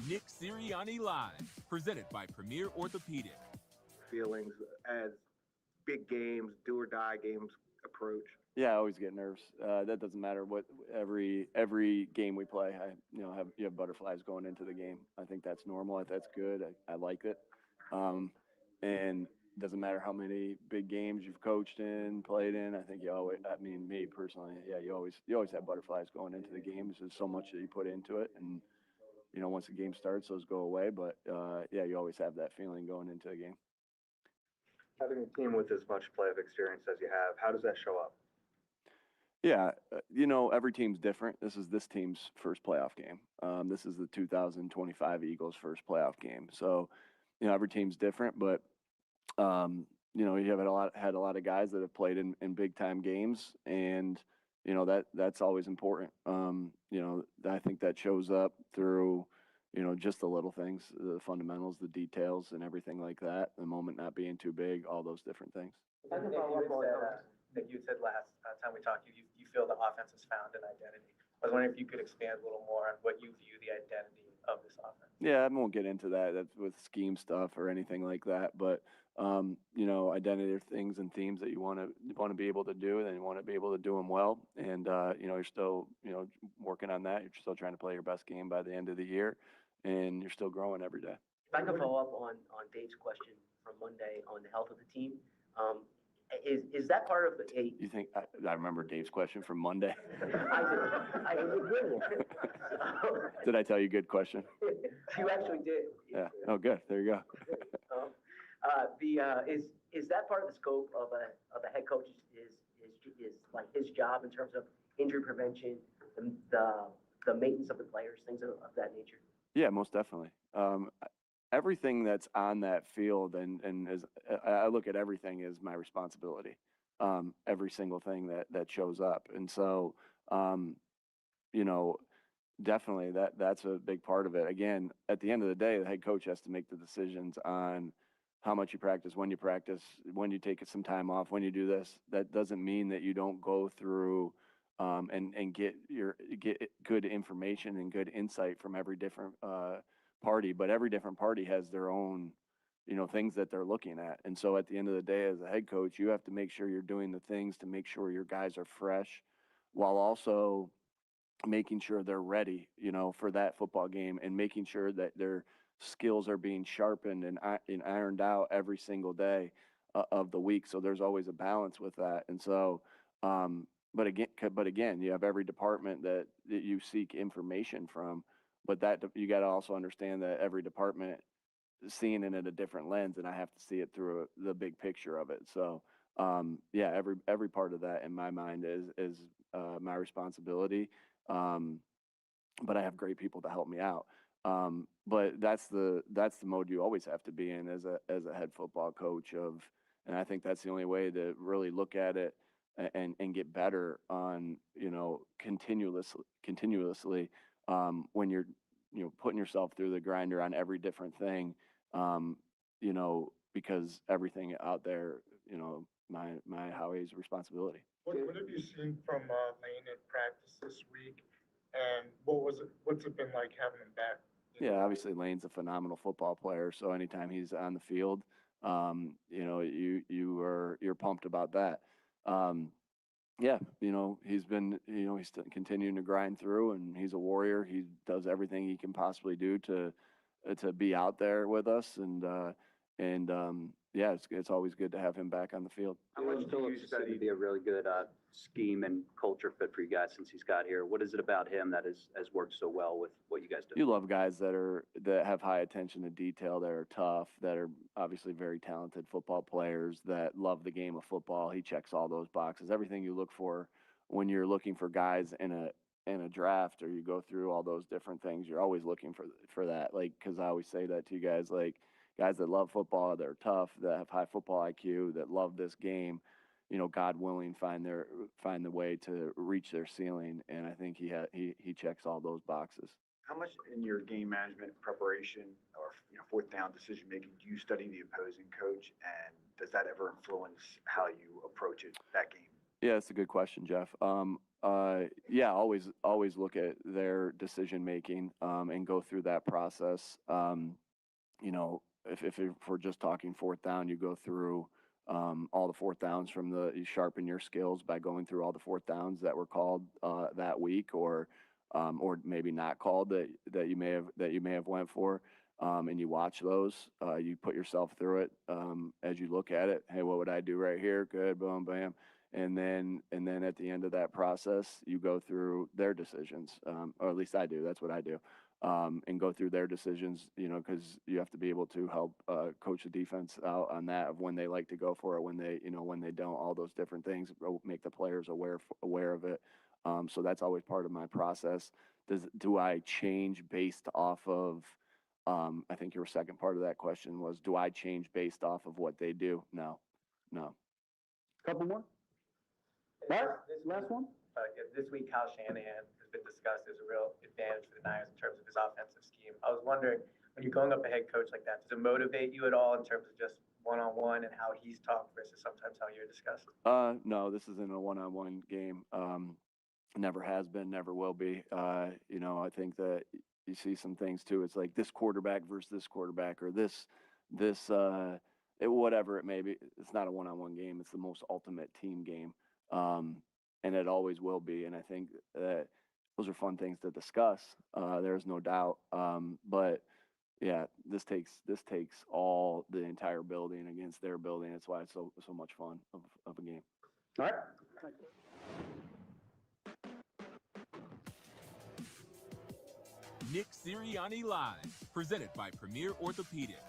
Nick Sirianni Live, presented by Premier Orthopedic. Feelings as big games, do or die games approach? Yeah, I always get nervous. That doesn't matter what every game we play. You have butterflies going into the game. I think that's normal. That's good. I like it. And doesn't matter how many big games you've coached in, played in. I think you always. I mean, me personally, yeah, you always have butterflies going into the games. There's so much that you put into it, and once the game starts, those go away. But yeah, you always have that feeling going into the game. Having a team with as much playoff experience as you have, how does that show up? Yeah, every team's different. This is this team's first playoff game. This is the 2025 Eagles' first playoff game. So, every team's different, but you have had a lot of guys that have played in big time games, and that's always important. I think that shows up through just the little things, the fundamentals, the details, and everything like that. The moment not being too big, all those different things. Nick, you said last time we talked, you feel the offense has found an identity. I was wondering if you could expand a little more on what you view the identity of this offense. Yeah, I won't get into that with scheme stuff or anything like that, but identity are things and themes that you want to be able to do, and you want to be able to do them well. And you're still working on that. You're still trying to play your best game by the end of the year, and you're still growing every day. If I could follow up on Dave's question from Monday on the health of the team. Is that part of a? You think I remember Dave's question from Monday? I did. Did I tell you good question? You actually did. Yeah. Oh, good. There you go. Is that part of the scope of a head coach is like his job in terms of injury prevention, the maintenance of the players, things of that nature? Yeah, most definitely. Everything that's on that field and as I look at everything as my responsibility. Every single thing that shows up. And so, definitely that's a big part of it. Again, at the end of the day, the head coach has to make the decisions on how much you practice, when you take some time off, when you do this. That doesn't mean that you don't go through and get good information and good insight from every different party, but every different party has their own things that they're looking at. And so at the end of the day, as a head coach, you have to make sure you're doing the things to make sure your guys are fresh, while also making sure they're ready for that football game, and making sure that their skills are being sharpened and ironed out every single day of the week. So there's always a balance with that. And so but again, you have every department that you seek information from. But that you got to also understand that every department is seeing it in a different lens, and I have to see it through the big picture of it. So, yeah, every part of that in my mind is my responsibility. But I have great people to help me out. But that's the mode you always have to be in as a head football coach and I think that's the only way to really look at it and get better on continuously. When you're putting yourself through the grinder on every different thing, because everything out there, my Howie's responsibility. What have you seen from Lane in practice this week, and what's it been like having him back? Yeah, obviously Lane's a phenomenal football player, so anytime he's on the field, you're pumped about that. Yeah, he's been, he's continuing to grind through, and he's a warrior. He does everything he can possibly do to be out there with us, and yeah, it's always good to have him back on the field. How much do you study to be a really good scheme and culture fit for you guys since he's got here? What is it about him that has worked so well with what you guys do? You love guys that have high attention to detail, that are tough, that are obviously very talented football players, that love the game of football. He checks all those boxes. Everything you look for when you're looking for guys in a draft, or you go through all those different things, you're always looking for that. Like, because I always say that to you guys, like, guys that love football, that are tough, that have high football IQ, that love this game, God willing, find the way to reach their ceiling. And I think he checks all those boxes. How much in your game management preparation or fourth down decision making do you study the opposing coach, and does that ever influence how you approach that game? Yeah, it's a good question, Jeff. Yeah, always look at their decision making and go through that process. You know, if we're just talking fourth down, you go through all the fourth downs you sharpen your skills by going through all the fourth downs that were called that week, or maybe not called that you may have went for, and you watch those. You put yourself through it as you look at it. Hey, what would I do right here? Good, boom, bam. And then at the end of that process, you go through their decisions, or at least I do. That's what I do. And go through their decisions, you know, because you have to be able to help coach the defense out on that, of when they like to go for it, when they don't, all those different things, make the players aware of it. So that's always part of my process. Do I change based off of? I think your second part of that question was, do I change based off of what they do? No. Couple more? Last one? This week, Kyle Shanahan has been discussed as a real advantage for the Niners in terms of his offensive scheme. I was wondering, when you're going up a head coach like that, does it motivate you at all in terms of just one-on-one and how he's talked versus sometimes how you're discussed? No, this isn't a one-on-one game. Never has been, never will be. You know, I think that you see some things too. It's like this quarterback versus this quarterback, or whatever it may be. It's not a one-on-one game. It's the most ultimate team game. And it always will be. And I think that those are fun things to discuss. There's no doubt. But yeah, this takes all the entire building against their building. That's why it's so much fun of a game. All right. Nick Sirianni Live, presented by Premier Orthopedic.